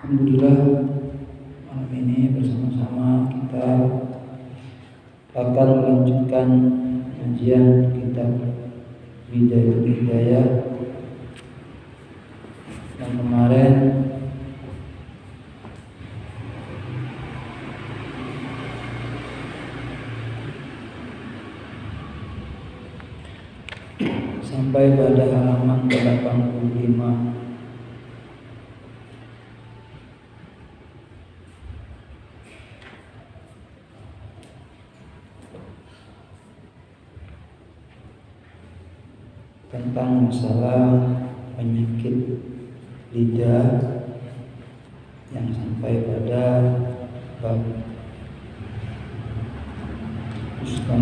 Alhamdulillah, malam ini bersama-sama kita akan melanjutkan kajian kitab Bidayatul Hidayah yang kemarin sampai pada halaman 85. Tentang masalah penyakit lidah yang sampai pada bab dusta.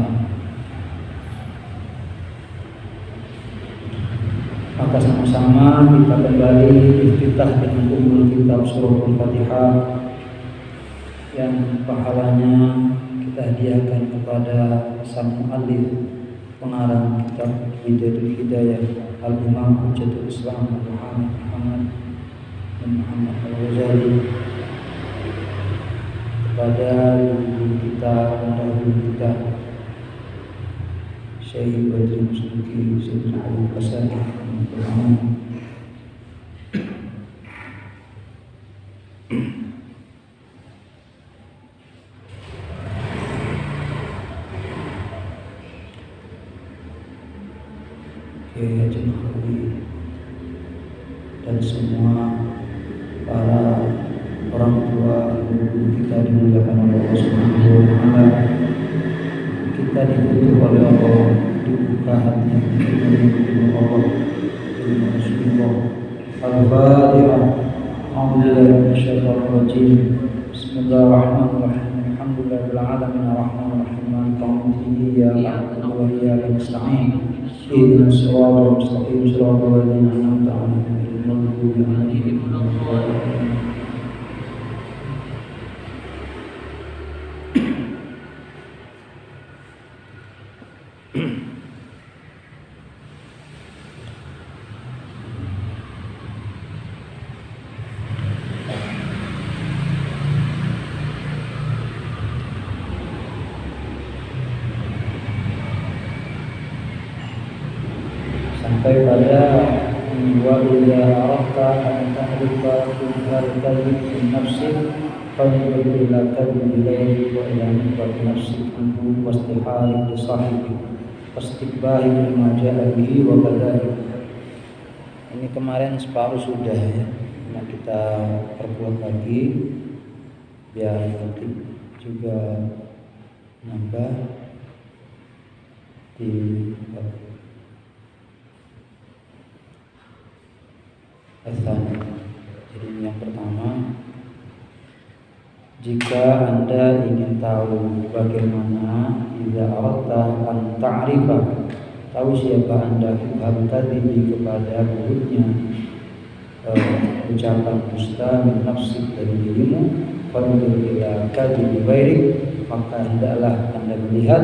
Maka sama-sama kita kembali iftitah dengan umul kitab surah Al-Fatihah yang pahalanya kita hadiahkan kepada sang muallif pengarang kitab Bidayatul Hidayah Al-Imam Hujjatul Islam Muhammad bin Muhammad Al-Ghazali, kepada guru kita, pendahulu kita Syekh Badri Mustuki Sayyidina Ali Qasani. Dan semua para orang tua guru kita dimuliakan oleh Allah Subhanahu wa Ta'ala. Kita dituntut oleh Allah, dibuka hati dengan Allah, dengan Rasulullah. Al-Fatihah. A'udzubillahi minasyaitonir rajim. Bismillahirrahmanirrahim. Alhamdulillahil alamin arrahmanir rahim maliki yaumiddin iyyaka na'budu wa iyyaka nasta'in. Ihdinas siratal mustaqim siratal ladzina an'amta 'alaihim ghairil maghdubi 'alaihim waladdallin. Sampai pada wa idza aradta an tahrifa al-kadhib fi nafsik fadhkur ila kadhib ilayhi wa ila nifati nafsik anhu wastihari li sahibi wastikbahi bima ja'a bihi wa kadhalik. Ini kemarin separuh sudah ya. Nah, kita perbuat lagi biar nanti juga nambah di Jadi yang pertama, jika Anda ingin tahu bagaimana idza aradta an ta'rifa, tahu siapa Anda, faham tadi kepada buruknya ucapan dusta min nafsik dari dirimu, fadhkur ila kadhibi ghairik, maka hendaklah Anda melihat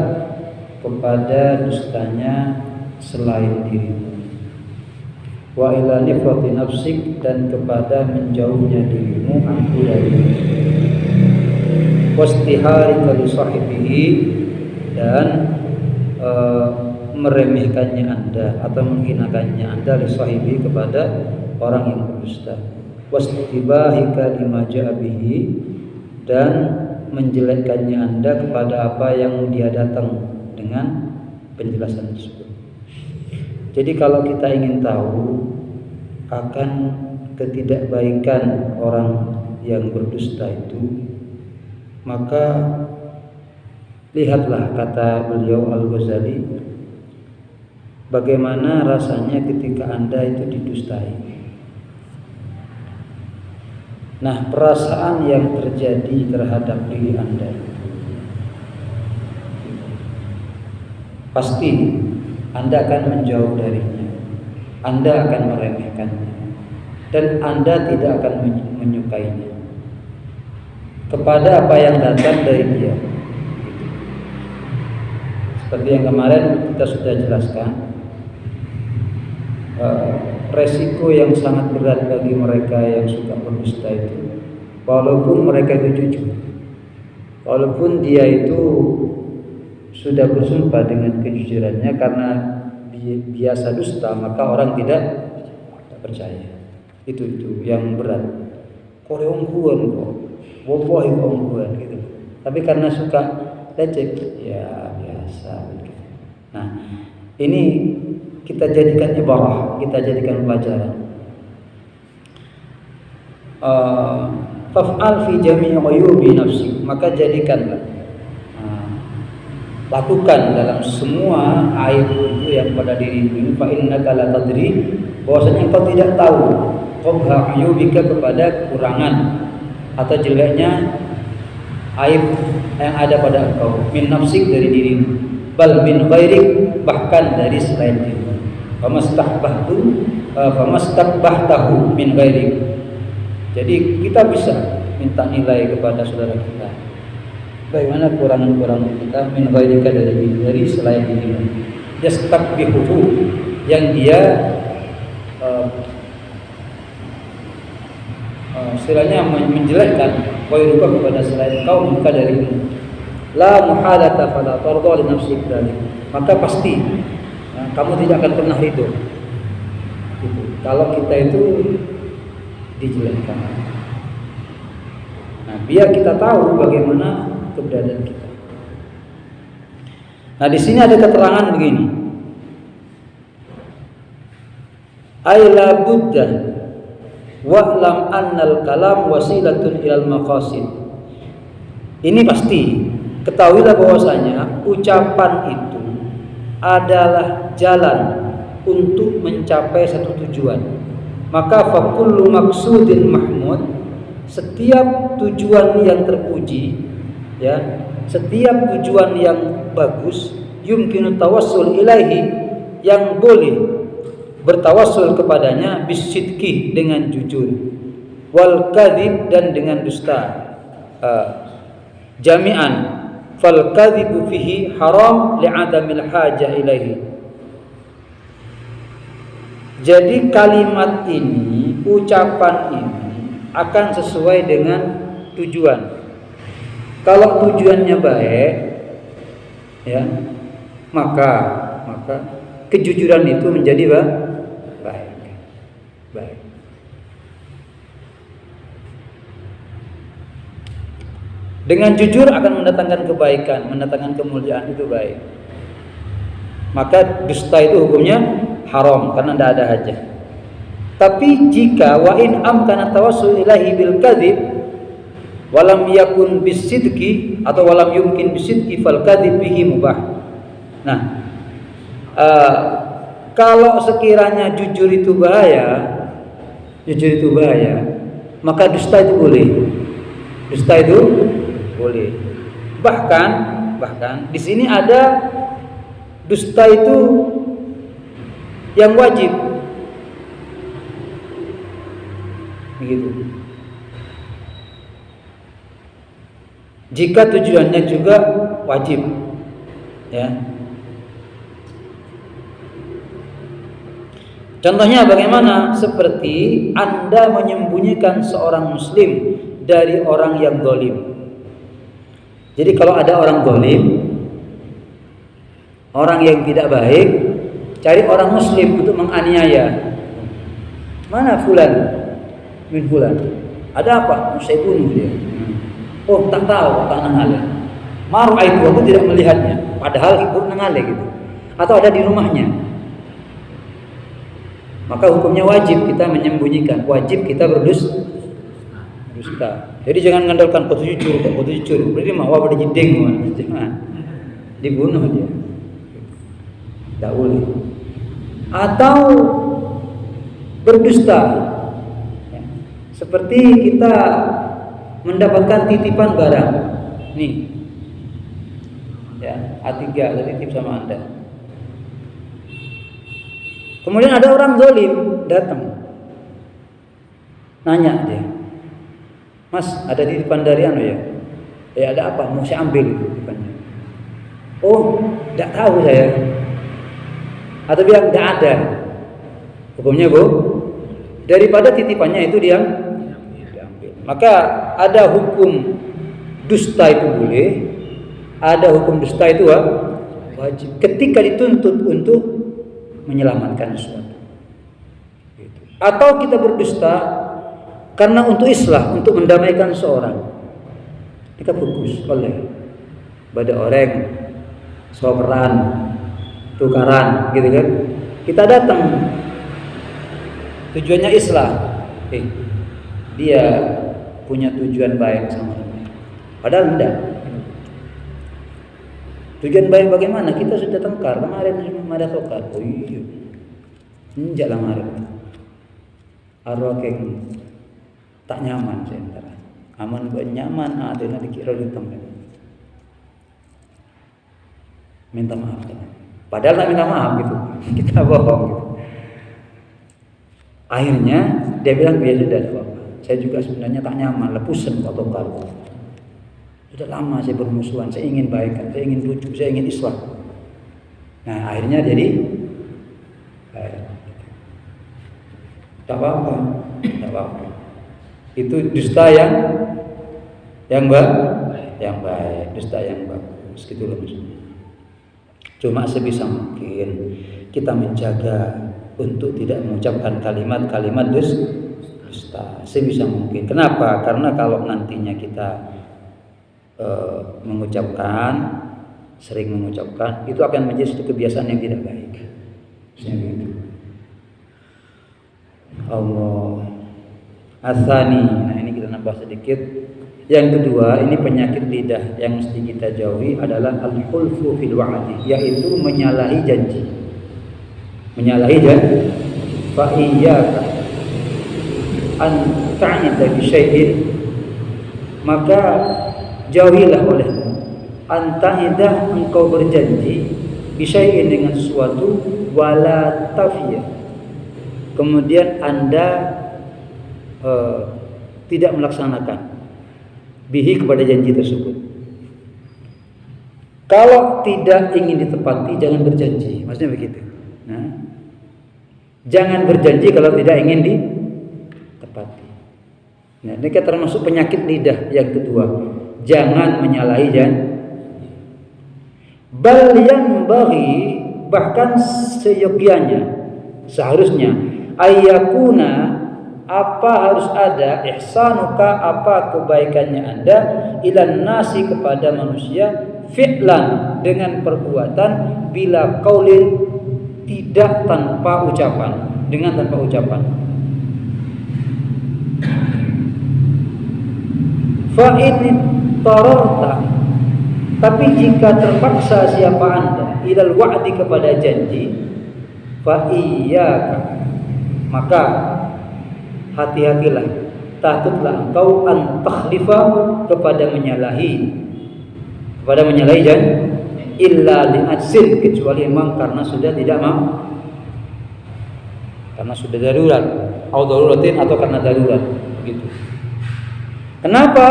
kepada dustanya selain dirimu. Wa ila nifrati nafsik, dan kepada menjauhnya dirimu anhu darimu. Wastihari li sahibihi, dan meremehkannya Anda atau menghinakannya Anda li sahibi, kepada orang yang berdusta. Wastibahika lima ja'a bihi, dan menjelekkannya Anda kepada apa yang dia datang dengan penjelasan tersebut. Jadi kalau kita ingin tahu akan ketidakbaikan orang yang berdusta itu, maka lihatlah, kata beliau Al-Ghazali, bagaimana rasanya ketika Anda itu didustai. Nah, perasaan yang terjadi terhadap diri Anda pasti Anda akan menjauh darinya, Anda akan meremehkannya, dan Anda tidak akan menyukainya kepada apa yang datang dari dia. Seperti yang kemarin kita sudah jelaskan, resiko yang sangat berat bagi mereka yang suka berdusta itu walaupun mereka itu jujur, walaupun dia itu sudah bersumpah dengan kejujurannya, karena biasa dusta maka orang tidak percaya. Itu yang berat. Koreongguan kok, wallahi koreongguan gitu. Tapi karena suka lecek, ya biasa. Nah, ini kita jadikan ibarah, kita jadikan pelajaran. Faf'al fi jami'i ghuyubi nafsi, maka jadikanlah, lakukan dalam semua aib itu yang pada dirimu. Fa innaka la tadri, bahwasanya engkau tidak tahu qabha uyubika, kepada kekurangan atau jeleknya aib yang ada pada engkau, min nafsik, dari dirimu, bal min ghairik, bahkan dari selain dirimu. Famastakbahtahu min ghairik. Jadi kita bisa minta nilai kepada saudara kita, bagaimana kekurangan-kekurangan kita, min ghairika, dari selain dirimu. Yastakbihuhu, yang dia istilahnya menjelekkan ghairuka, kepada selain kau, muka darimu. La muhalata fala tarda li nafsik dzalik, maka pasti kamu tidak akan pernah ridho gitu, kalau kita itu dijelekkan. Nah, biar kita tahu bagaimana keberadaan kita. Nah, di sini ada keterangan begini. Aila buddha wa'lam annal kalam wasilatun ilal maqasid. Ini pasti, ketahuilah bahwasanya ucapan itu adalah jalan untuk mencapai satu tujuan. Maka fakullu maksudin mahmud, setiap tujuan yang terpuji, ya, setiap tujuan yang bagus, yumkinu tawassul ilaihi, yang boleh bertawassul kepadanya, bisidqi, dengan jujur, wal kadzib, dan dengan dusta, jami'an, fal kadzibu fihi haram li'adamil hajah ilaihi. Jadi kalimat ini, ucapan ini akan sesuai dengan tujuan. Kalau tujuannya baik, ya, maka kejujuran itu menjadi baik. Dengan jujur akan mendatangkan kebaikan, mendatangkan kemuliaan, itu baik. Maka dusta itu hukumnya haram karena tidak ada hajah. Tapi jika wa in amkana tawassul ilahi bil kadzib walam yakun bisidqi, atau walam yumkin bisidqi, fal kadzib bihi mubah. Nah, kalau sekiranya jujur itu bahaya, maka dusta itu boleh. Dusta itu boleh. Bahkan di sini ada dusta itu yang wajib, begitu. Jika tujuannya juga wajib, ya. Contohnya bagaimana? Seperti Anda menyembunyikan seorang muslim dari orang yang zalim. Jadi kalau ada orang zalim, orang yang tidak baik, cari orang muslim untuk menganiaya. Mana fulan min fulan? Ada apa? Saya bunuh dia. Oh, tak tahu, tak nangale. Maru itu aku tidak melihatnya, padahal ikut nangale gitu. Atau ada di rumahnya. Maka hukumnya wajib kita menyembunyikan, wajib kita berdusta. Jadi jangan mengandalkan kau jujur. Berarti mau apa dijideng, jangan. Dibunuh dia. Tidak boleh. Atau berdusta, seperti kita mendapatkan titipan barang, nih, ya, A3 tadi titip sama Anda. Kemudian ada orang zalim datang, nanya dia, Mas, ada titipan dari anu ya? Ya, ada apa? Mau saya ambil titipannya. Oh, tidak tahu saya. Atau bilang tidak ada. Hukumnya, Bu, daripada titipannya itu dia diambil. Maka ada hukum dusta itu boleh, ada hukum dusta itu wajib ketika dituntut untuk menyelamatkan sesuatu. Atau kita berdusta karena untuk islah, untuk mendamaikan seorang. Kita fokus oleh pada orang soperan, tukaran, gitu kan? Kita datang, tujuannya islah. Dia punya tujuan baik sama kita. Padahal enggak. Tujuan baik bagaimana? Kita sudah tengkar kemarin ada tokar. Oh iya, enggak lah kemarin. Arwah keng tak nyaman sebentar. Aman buat nyaman, ada nanti kira lutang kan. Minta maaf kan. Padahal tak minta maaf gitu. Kita bohong gitu. Akhirnya dia bilang ya sudah ada apa. Saya juga sebenarnya tak nyaman, lepusan kok tokar. Sudah lama saya bermusuhan, saya ingin baikan, saya ingin rujuk, saya ingin islah. Nah akhirnya jadi tak apa-apa, tak apa-apa. Itu dusta yang baik, dusta yang bagus, gitu loh maksudnya. Cuma sebisa mungkin kita menjaga untuk tidak mengucapkan kalimat-kalimat dusta sebisa mungkin. Kenapa? Karena kalau nantinya kita sering mengucapkan, itu akan menjadi suatu kebiasaan yang tidak baik. Gitu. Allah Asani. Nah ini kita nambah sedikit. Yang kedua, ini penyakit lidah yang mesti kita jauhi adalah al-khulfu fil wa'di, yaitu menyalahi janji. Menyalahi janji. Fa iyyaka an ta'ida bi syai'in, maka jauhilah olehmu antaidah engkau berjanji bisyai'in dengan sesuatu wala tafiya, kemudian Anda tidak melaksanakan bihi kepada janji tersebut. Kalau tidak ingin ditepati jangan berjanji, maksudnya begitu. Nah, jangan berjanji kalau tidak ingin ditepati. Nah, ini termasuk penyakit lidah yang kedua. Jangan menyalahi janji. Bal yang bagi, bahkan seyogianya, seharusnya ayyakuna, apa harus ada ihsanuka, apa kebaikannya Anda ilan nasi kepada manusia fi'lan dengan perbuatan bila qaulin tidak tanpa ucapan, dengan tanpa ucapan. Fa in tararta, tapi jika terpaksa siapa Anda ilal wa'di kepada janji, fa iyyaka, maka hati-hatilah, takutlah engkau an takhlifa kepada menyalahi janji, illa li'adsin, kecuali memang karena sudah tidak mau, karena sudah darurat, atau daruratin, atau karena darurat begitu. Kenapa?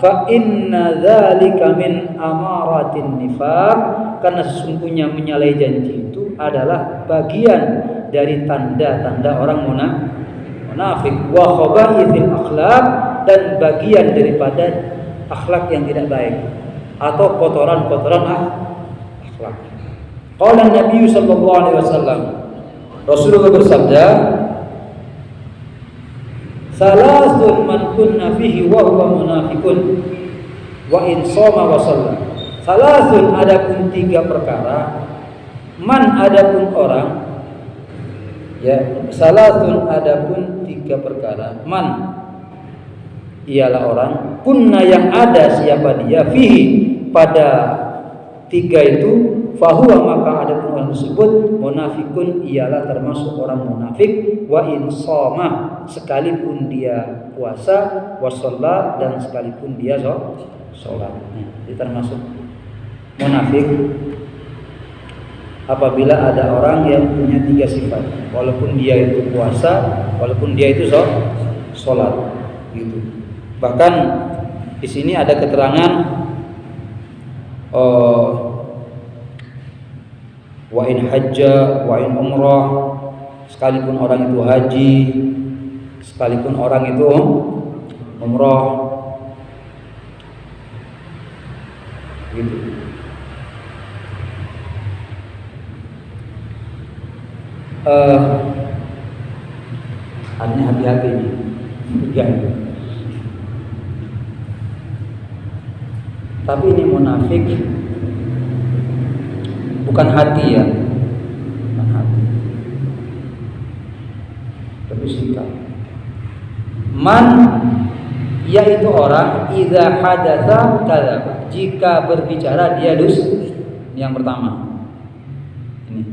Fa inna dzalika min amaratin nifaq, karena sesungguhnya menyalahi janji itu adalah bagian dari tanda-tanda orang munafik, wa khaba'ithil akhlaq, dan bagian daripada akhlak yang tidak baik atau kotoran-kotoran akhlak. Qala Nabi sallallahu alaihi wasallam, Rasulullah bersabda, salasun man kunna fihi wa huwa munafiqun wa in shoma wa shalla. Salasun, adapun 3 perkara, man adapun orang, ya, salasun adapun 3 perkara, man ialah orang, kunna yang ada siapa dia, fihi pada 3 itu, fahuwa maka adapun orang tersebut munafikun ialah termasuk orang munafik, wa in shoma sekalipun dia puasa, wa shalla dan sekalipun dia sholat. Dia termasuk munafik apabila ada orang yang punya 3 sifat, walaupun dia itu puasa, walaupun dia itu sholat, gitu. Bahkan di sini ada keterangan wa in hajja wa in umrah, sekalipun orang itu haji, sekalipun orang itu umrah, Gitu. Artinya hati-hati nih. Tiga itu. Tapi ini munafik bukan hati ya, bukan hati, tapi sikap. Man, yaitu orang idza hadatsa kadzaba, jika berbicara dia dusta. Yang pertama ini,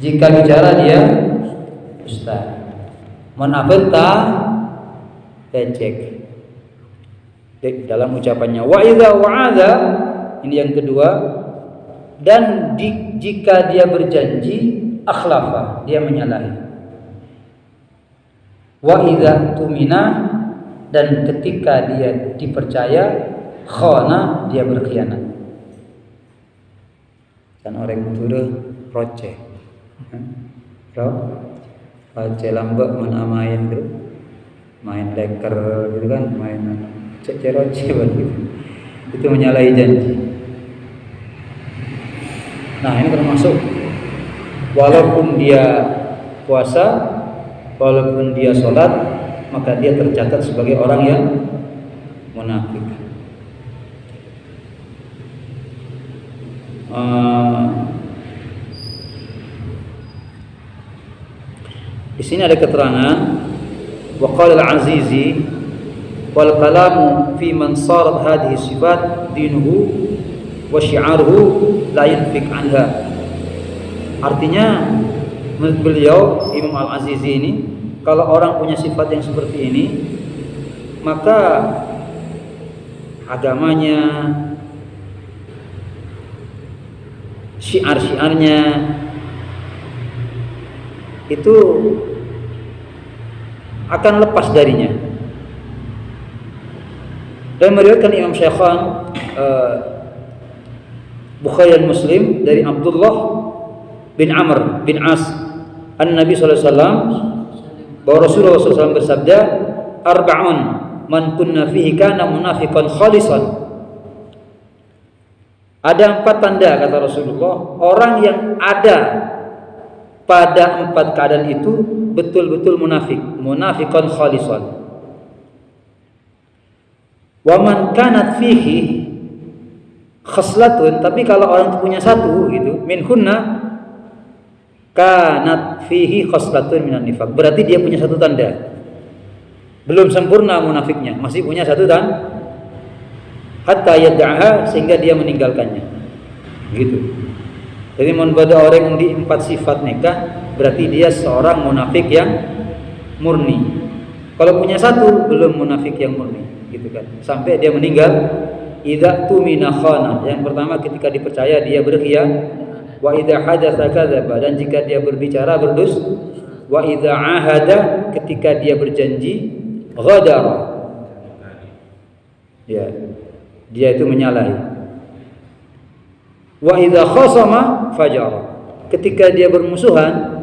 jika bicara dia dusta. Munafik lecek dalam ucapannya. Wa idza wa'adha, ini yang kedua, dan jika dia berjanji akhlafa, dia menyalahi. Wa idza tumina, dan ketika dia dipercaya khana, dia berkhianat. Kan orang itu roce. Roce lambek menamain itu, main leker gitu kan, main roce gitu. Itu menyalahi janji. Nah, ini termasuk walaupun dia puasa, walaupun dia sholat, maka dia tercatat sebagai orang yang munafik. Di sini ada keterangan wa qala al-Azizi wal kalamu fi man sarat hadhihi sifat dinuhu wa syi'aruhu la yanfik anha. Artinya menurut beliau Imam Al-Azizi ini, kalau orang punya sifat yang seperti ini, maka agamanya, syiar-syiarnya itu akan lepas darinya. Dan meriwayatkan Imam Syaikhan Bukhari dan Muslim dari Abdullah bin Amr bin As An-Nabi sallallahu alaihi wasallam, bahwa Rasulullah SAW bersabda, arba'un man kunna fihi kana munafiqan khalisan. Ada 4 tanda, kata Rasulullah, orang yang ada pada 4 keadaan itu betul-betul munafik, munafiqan khalisan. Wa man kanat fihi khaslatun, tapi kalau orang itu punya satu gitu, minhunna kanat fihi khaslatun minan nifaq, berarti dia punya satu tanda. Belum sempurna munafiknya, masih punya satu tanda. Hatta yad'aha, sehingga dia meninggalkannya. Gitu. Jadi pada orang yang di 4 sifat nikah, berarti dia seorang munafik yang murni. Kalau punya satu, belum munafik yang murni, gitu kan. Sampai dia meninggal. Idza tumina khana, yang pertama ketika dipercaya dia berkhianat. Wa idza hadatsa kadzaba, dan jika dia berbicara berdusta. Wa idza ahada, ketika dia berjanji ghadara. Ya, dia itu menyalahi. Wa idza khasama fajara, ketika dia bermusuhan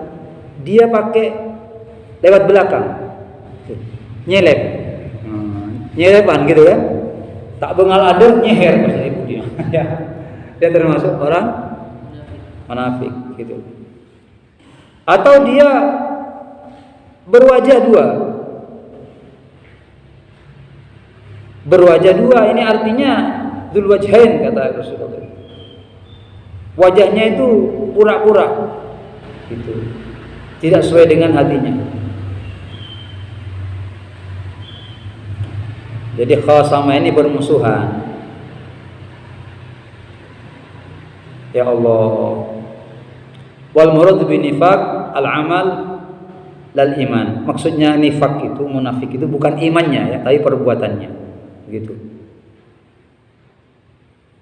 dia pakai lewat belakang, nyelep, nyelepan gitu kan, tak bengal ada nyeher bahasa ibu dia. Dia termasuk orang munafik gitu. Atau dia berwajah dua. Berwajah dua ini artinya dzul wajhain, kata Rasulullah. Wajahnya itu pura-pura gitu, tidak sesuai dengan hatinya. Jadi khasama ini bermusuhan. Ya Allah. Wal murad bi nifaq al-amal lal iman. Maksudnya nifaq itu, munafik itu bukan imannya ya, tapi perbuatannya. Gitu.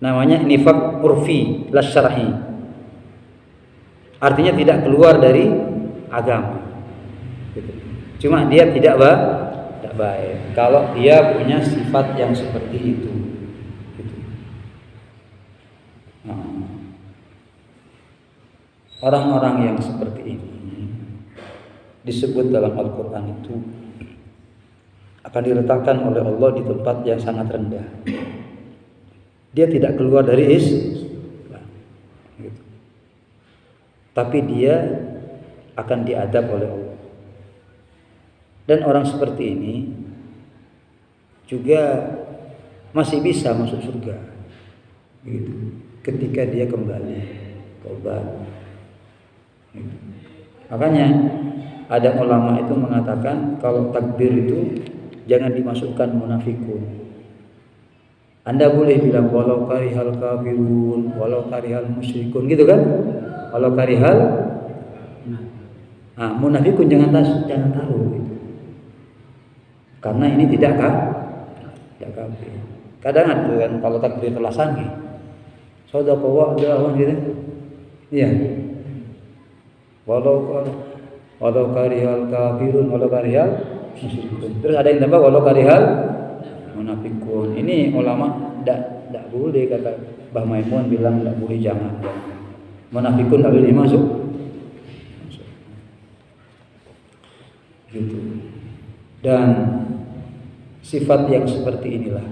Namanya nifaq urfi la syar'i. Artinya tidak keluar dari agama. Gitu. Cuma dia tidak baik kalau dia punya sifat yang seperti itu. Gitu. Nah, orang-orang yang seperti ini disebut dalam Al-Quran itu akan diletakkan oleh Allah di tempat yang sangat rendah. dia tidak keluar dari Islam. Gitu. Tapi dia akan diadab oleh Allah. Dan orang seperti ini juga masih bisa masuk surga. Gitu. Ketika dia kembali taubat. Gitu. Makanya ada ulama itu mengatakan kalau takbir itu jangan dimasukkan munafikun. Anda boleh bilang walau karihal kafirun, walau karihal musyrikun, gitu kan? Walau karihal, nah munafikun jangan taruh gitu. Karena ini tidak kafir. Kadang ada kan kalau takbir terlasan gitu. Sadaqallahu gitu. Iya. Walau karihal kafirun, walau karihal musyrikun. Terus ada yang tambah walau karihal munafikun. Ini ulama tidak boleh, kata Mbah Maimun bilang tidak boleh, jangan. Munafikun tidak boleh masuk. Gitu. Dan sifat yang seperti inilah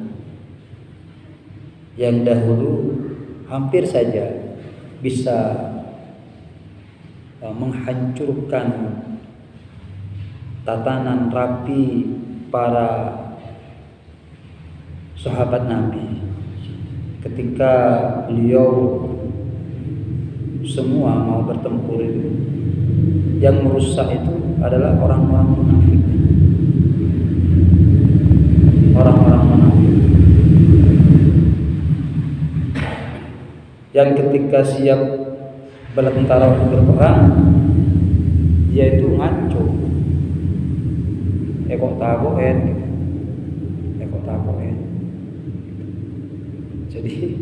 yang dahulu hampir saja bisa menghancurkan tatanan rapi para sahabat Nabi ketika beliau semua mau bertempur itu. Yang merusak itu adalah orang-orang munafik. Orang-orang munafik yang ketika siap bertentara untuk berperang, dia itu ngaco. Kok takoen gitu. Kok takoen. Jadi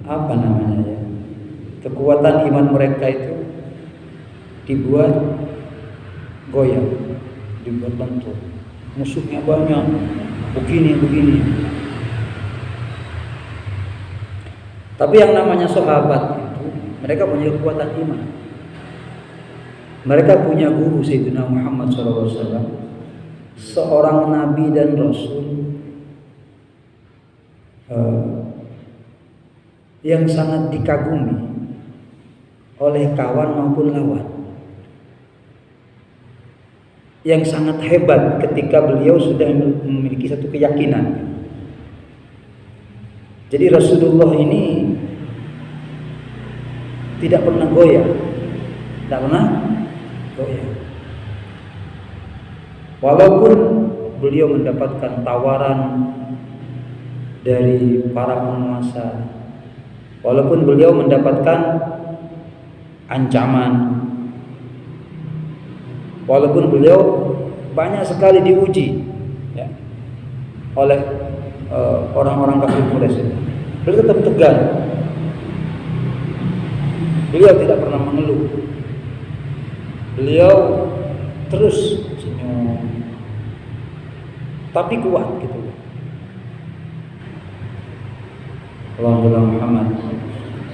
apa namanya ya? Kekuatan iman mereka itu dibuat goyah, dibuat lentur. Musuhnya banyak, begini. Tapi yang namanya sahabat itu mereka punya kekuatan iman. Mereka punya guru Sayyidina Muhammad SAW, seorang nabi dan rasul yang sangat dikagumi oleh kawan maupun lawan, yang sangat hebat ketika beliau sudah memiliki satu keyakinan. Jadi Rasulullah ini tidak pernah goyah, walaupun beliau mendapatkan tawaran dari para penguasa, walaupun beliau mendapatkan ancaman, walaupun beliau banyak sekali diuji ya, oleh orang-orang kafir Quraisy, beliau tetap tegar. Beliau tidak pernah mengeluh. Beliau terus senyum, tapi kuat gitu. Allahumma Muhammad.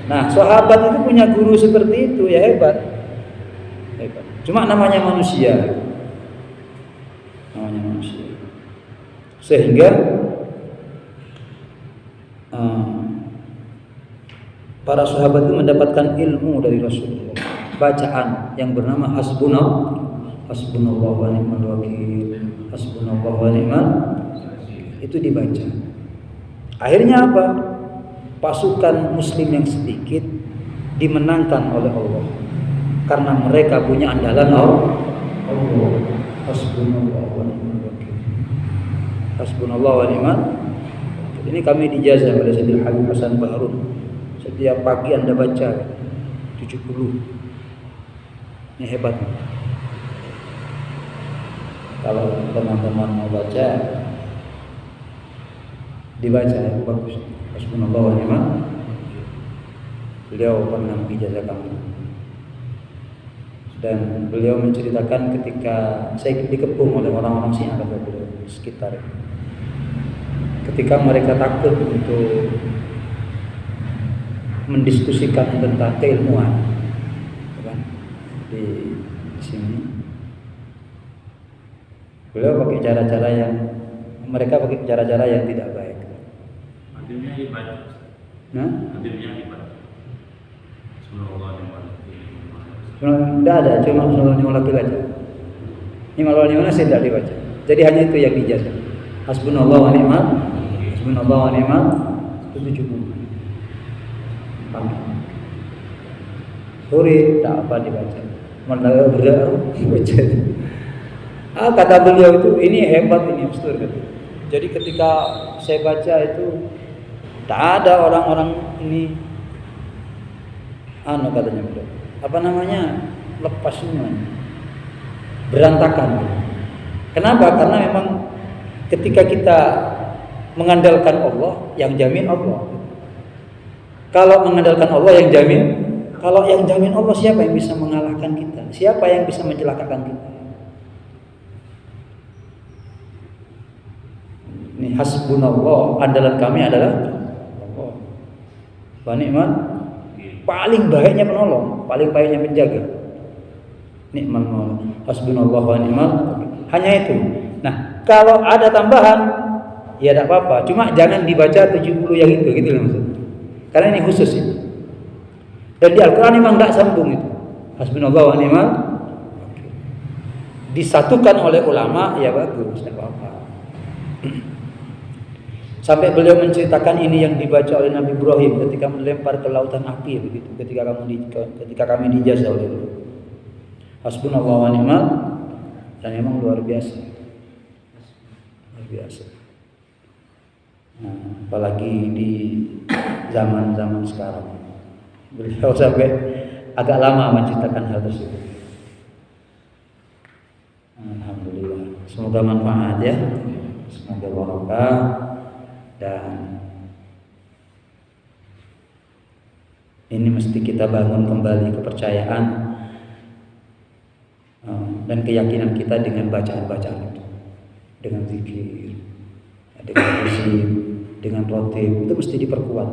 Nah, sahabat itu punya guru seperti itu, ya hebat. Cuma namanya manusia. Sehingga para sahabat itu mendapatkan ilmu dari Rasulullah, bacaan yang bernama hasbunallah wa ni'mal wakil, hasbunallah wa ni'mal, itu dibaca. Akhirnya apa? Pasukan muslim yang sedikit dimenangkan oleh Allah karena mereka punya andalan Allah. Hasbunallah wa ni'mal wakil, hasbunallah wa ni'mal. Ini kami dijazah oleh Sayyidil Habib Hasan Baharun. Setiap pagi Anda baca 70. Ini hebat. Kalau teman-teman mau baca, dibaca ya, bagus. Hasbunallah wa ni'mal. Beliau pernah ijazah kami. Dan beliau menceritakan ketika saya dikepung oleh orang-orang Syiah kata beliau sekitar. Ketika mereka takut untuk mendiskusikan tentang keilmuan, kan? Di sini beliau pakai cara-cara yang mereka pakai cara-cara yang tidak baik. Akhirnya dibaca. Nah, Akhirnya dibaca. Subhanallah. tidak ada, cuma Subhanallah dibaca. Ini malah di mana sih tidak dibaca. Jadi hanya itu yang dijazah. Hasbunallah wa ni'mal, hasbunallah wa ni'mal, itu 70. Sore tak apa dibaca. Malah dibaca. Kata beliau itu ini hebat ini Ustaz. Jadi ketika saya baca itu tak ada orang-orang ini katanya beliau. Apa namanya? Lepas semuanya. Berantakan. Kenapa? Karena memang ketika kita mengandalkan Allah, yang jamin Allah. Kalau mengandalkan Allah, yang jamin. Kalau yang jamin Allah, siapa yang bisa mengalahkan kita? Siapa yang bisa mencelakakan kita? Ini hasbunallah, andalan kami adalah Allah. Wa ni'mal, paling baiknya penolong, paling baiknya penjaga. Ni'mal maula, hasbunallah wa ni'mal. Hanya itu. Nah, kalau ada tambahan, ya tidak apa-apa. Cuma jangan dibaca 70 yang itu, gitu loh maksudnya. Karena ini khusus ini. Dan di Al-Quran memang tidak sambung itu. Hasbunallah wa ni'mal. Disatukan oleh ulama, ya bagus, tidak apa-apa. Sampai beliau menceritakan ini yang dibaca oleh Nabi Ibrahim ketika melempar ke lautan api begitu. Ketika kami dijazah oleh beliau. Hasbunallah wa ni'mal. Dan memang luar biasa. Luar biasa. Nah, apalagi di zaman-zaman sekarang. Beliau sampai agak lama menceritakan hal tersebut. Alhamdulillah. Semoga manfaat ya. Semoga barokah dan ini mesti kita bangun kembali kepercayaan dan keyakinan kita dengan bacaan-bacaan itu, dengan zikir, dengan musim, dengan rotib, itu mesti diperkuat.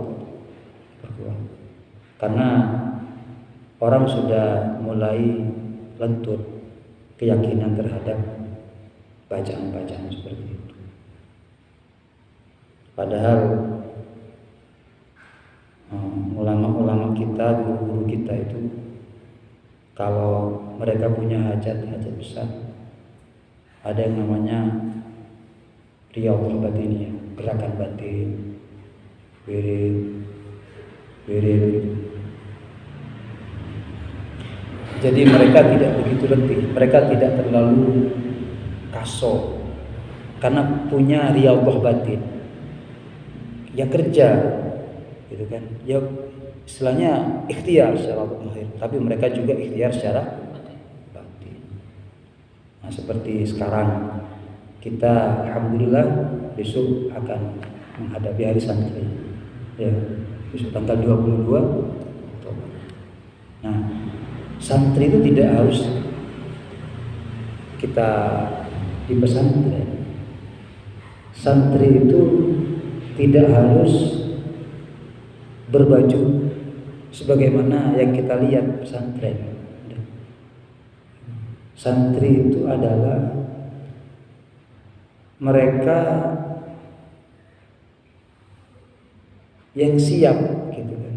Karena orang sudah mulai lentur keyakinan terhadap bacaan-bacaan seperti itu. Padahal ulama-ulama kita, guru-guru kita itu kalau mereka punya hajat-hajat besar, ada yang namanya riyadhul batiniyah, gerakan batin, wirid. Jadi mereka tidak begitu letih, mereka tidak terlalu kaso, karena punya riyadhah batin. Ya kerja, gitu kan? Ya istilahnya ikhtiar secara lahir, tapi mereka juga ikhtiar secara batin. Nah seperti sekarang kita alhamdulillah besok akan menghadapi hari santri, ya besok tanggal 22 Oktober. Nah santri itu tidak harus kita di pesantren. Santri itu tidak harus berbaju sebagaimana yang kita lihat pesantren. Santri itu adalah mereka yang siap gitu kan,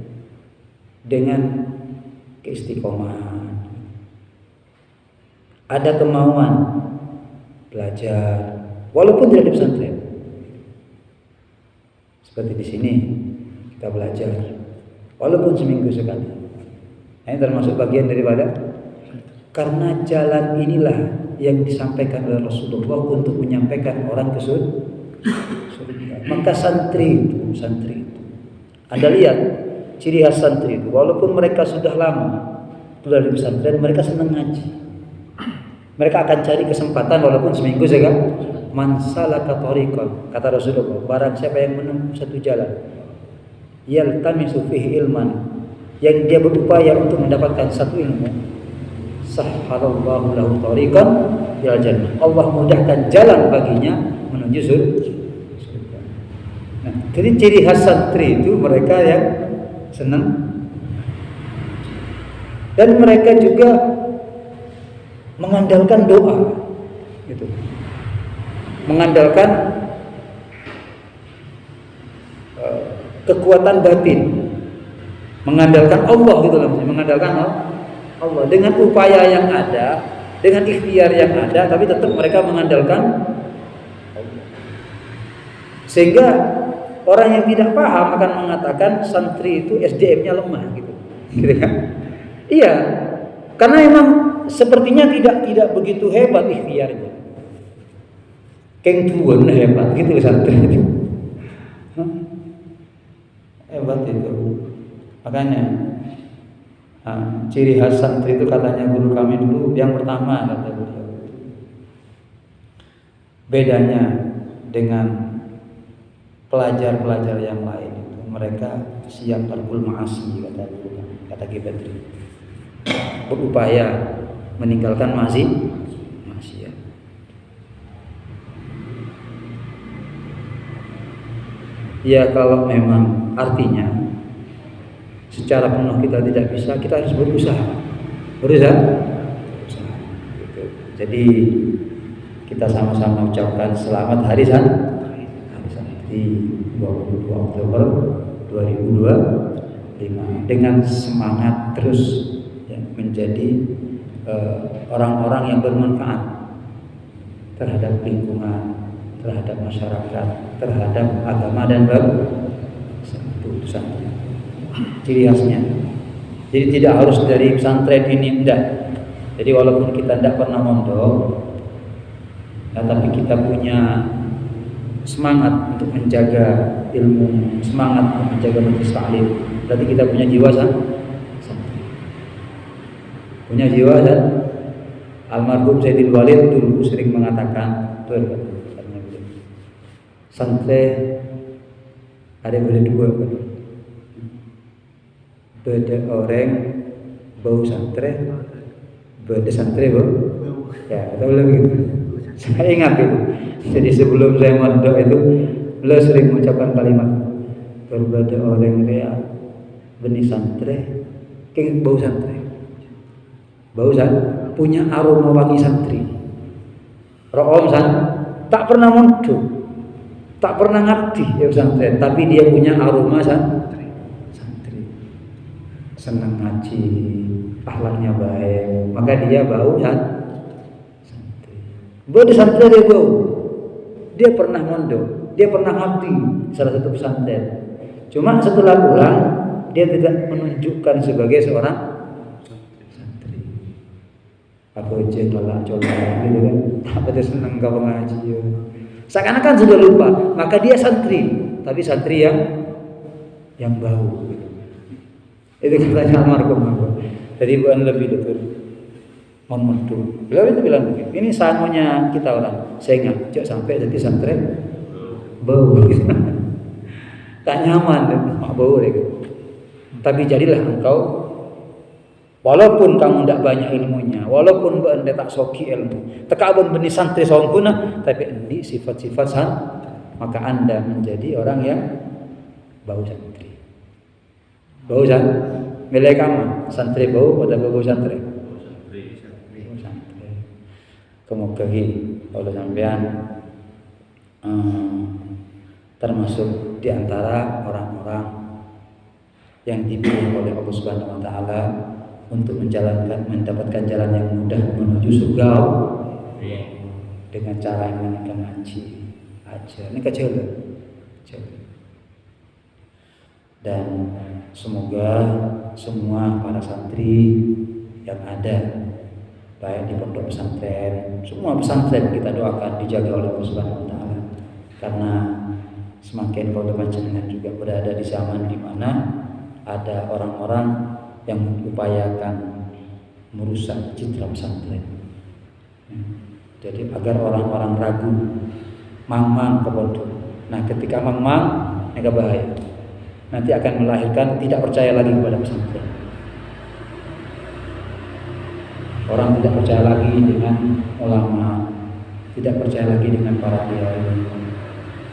dengan keistiqomahan, ada kemauan belajar walaupun tidak di pesantren. Seperti di sini kita belajar walaupun seminggu sekali. Ini termasuk bagian daripada, karena jalan inilah yang disampaikan oleh Rasulullah untuk menyampaikan orang ke surga. Maka santri itu Anda lihat ciri khas santri itu, walaupun mereka sudah lama sudah di pesantren, mereka senang ngaji. Mereka akan cari kesempatan walaupun seminggu saja. Man salaka tariqan, kata Rasulullah, barang siapa yang menempuh satu jalan, yaltamisu fihi ilman, yang dia berupaya untuk mendapatkan satu ilmu, sahhalallahu lahu tariqan ilal jannah, Allah mudahkan jalan baginya menuju surga. Nah, jadi ciri khas santri itu mereka yang senang, dan mereka juga mengandalkan doa, gitu. kekuatan batin, mengandalkan Allah gitu loh, mengandalkan Allah dengan upaya yang ada, dengan ikhtiar yang ada, tapi tetap mereka mengandalkan Allah. Sehingga orang yang tidak paham akan mengatakan santri itu SDM-nya lemah gitu kan? Iya, karena memang sepertinya tidak begitu hebat ikhtiarnya. Keng tuan hebat gitu santri itu. Hebat itu. Makanya ciri khas santri itu katanya guru kami dulu, yang pertama kata beliau, bedanya dengan pelajar-pelajar yang lain itu mereka siap tarkul ma'asi, kata Ki Badri, berupaya meninggalkan maksiat. Ya kalau memang artinya secara penuh kita tidak bisa, kita harus berusaha. Gitu. Jadi kita sama-sama ucapkan selamat hari santri 22 Oktober 2025 dengan semangat terus ya, menjadi orang-orang yang bermanfaat terhadap lingkungan, terhadap masyarakat, terhadap agama dan santri. Ciri khasnya. Jadi tidak harus dari pesantren ini, enggak. Jadi walaupun kita tidak pernah mondok, ya, tapi kita punya semangat untuk menjaga ilmu, semangat untuk menjaga majelis taklim. Berarti kita punya jiwa santri. Punya jiwa dan almarhum Sayyidil Walid dulu sering mengatakan, santri ada dua, beda orang bau santri, beda santri bau. Ya, kita boleh begitu. Saya ingat itu. Jadi sebelum saya mondok itu, beliau sering mengucapkan kalimat berbeda orang rea benih santri, keng bau santri, punya aroma wangi santri. Room tak pernah mondok, tak pernah ngabdi ya pesantren, tapi dia punya aroma santri. Senang ngaji, akhlaknya baik, maka dia bau santri. Bau di santri dia bau. Dia pernah mondok, dia pernah ngabdi salah satu pesantren. Cuma setelah pulang dia tidak menunjukkan sebagai seorang santri. Aku aja nolak colok gitu kan. Apa dia senang kau ngaji ya. Seakan-akan sudah lupa, maka dia santri, tapi santri yang bau. Itu katanya almarhum. Jadi bukan lebih betul. Mohon maaf. Beliau itu bilang begini, ini sangonya kita orang. Saya ngajak sampai jadi santri bau. Tak nyaman, bau gitu. Tapi jadilah engkau, walaupun kamu tidak banyak ilmunya, walaupun anda tak soki ilmu, tekabun benih santri songkuna, tapi endi sifat-sifat maka anda menjadi orang yang bau santri. Bau santri. Milih kamu santri bau atau bau santri? Santri. Kemudian kalau sampean termasuk di antara orang-orang yang dipilih oleh Allah Subhanahu wa taala untuk mendapatkan jalan yang mudah menuju surga dengan cara yang ngaji aja. Ini kecil. Dan semoga semua para santri yang ada baik di pondok pesantren, semua pesantren kita doakan dijaga oleh Allah Subhanahu wa taala. Karena semakin kalau panjenengan juga berada di zaman di mana ada orang-orang yang mengupayakan merusak citra pesantren. Jadi agar orang-orang ragu, mang-mang ke pondok. Nah, ketika mang-mang, ini bahaya. Nanti akan melahirkan tidak percaya lagi kepada pesantren. Orang tidak percaya lagi dengan ulama, tidak percaya lagi dengan para kiai,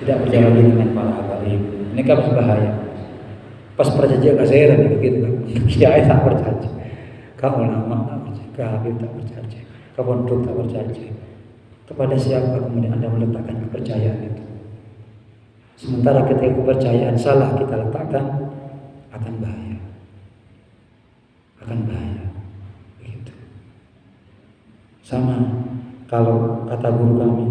tidak percaya lagi dengan para habaib. Ini kan bahaya. Pas perjanjian kaseran gitu kan. Kiai tak percaya. Kau ulama tak percaya, kau habib tak percaya, kau pondok tak percaya. Kepada siapa kemudian Anda meletakkan kepercayaan itu? Sementara ketika kepercayaan salah kita letakkan, akan bahaya. Begitu. Sama kalau kata guru kami,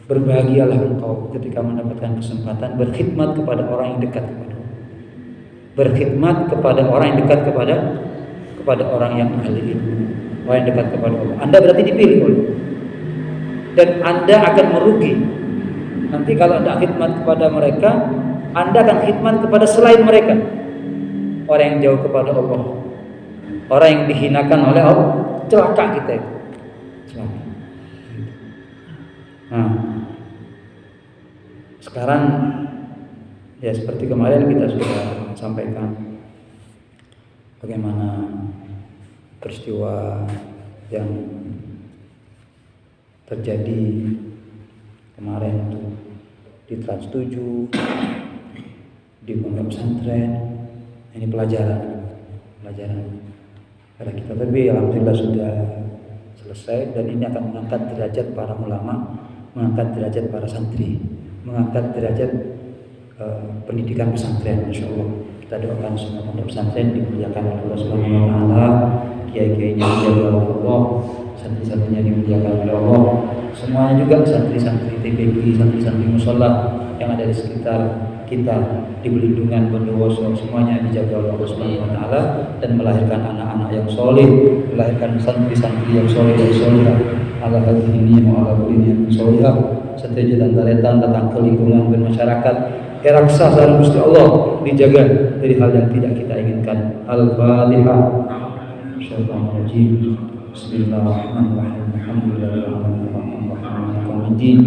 berbahagialah engkau ketika mendapatkan kesempatan berkhidmat kepada orang yang dekat kepada Allah. Berkhidmat kepada orang yang dekat kepada orang yang ahli ilmu, orang yang dekat kepada Allah. Anda berarti dipilih oleh, dan Anda akan merugi. Nanti kalau Anda khidmat kepada mereka, Anda akan khidmat kepada selain mereka. Orang yang jauh kepada Allah, orang yang dihinakan oleh Allah, celaka kita itu. Celaka. Nah, sekarang ya seperti kemarin kita sudah sampaikan bagaimana peristiwa yang terjadi kemarin itu di Trans 7, di pondok pesantren. Ini pelajaran pada kita, tapi alhamdulillah sudah selesai, dan ini akan mengangkat derajat para ulama, mengangkat derajat para santri, mengangkat derajat pendidikan pesantren. Insyaallah kita doakan semua pondok pesantren dimuliakan oleh Allah Subhanahu wa taala, kiai-kiainya dijaga oleh Allah, santri-santrinya dimuliakan oleh Allah, semuanya juga santri-santri TPG, santri-santri mushola yang ada di sekitar kita, di pelindungan Bondowoso, semuanya dijaga oleh Allah Subhanahu wa taala, dan melahirkan anak-anak yang soleh, melahirkan santri-santri yang soleh dan solehah. Ala hadhihi wa ala kulli yang solehah, setuju dan taretan tentang lingkungan dan masyarakat. Raksa sahabat Gusti Allah dijaga dari hal yang tidak kita inginkan. Al-Fatihah. Bismillahirrahmanirrahim. Alhamdulillahirrahmanirrahim.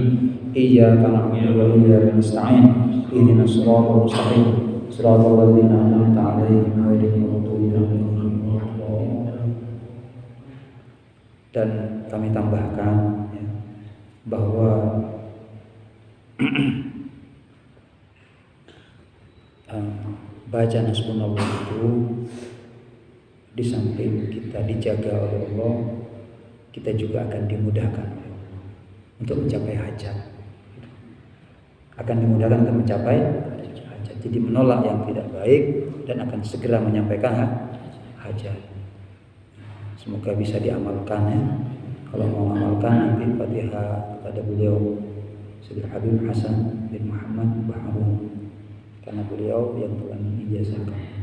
Iyyaka na'budu wa iyyaka nasta'in. Ihdinas siratal mustaqim. Siratal ladzina an'amta 'alaihim ghairil maghdubi 'alaihim waladdallin. Dan kami tambahkan ya, bahwa baca Nasbunallah itu di samping kita dijaga oleh Allah, kita juga akan dimudahkan oleh Allah untuk mencapai hajat. Akan dimudahkan untuk mencapai hajat. Jadi menolak yang tidak baik dan akan segera menyampaikan hajat. Semoga bisa diamalkan ya. Kalau mau mengamalkan, nanti Fatihah kepada beliau Sayyidil Habib Hasan bin Muhammad Baharun, karena beliau yang telah mengijazahkan.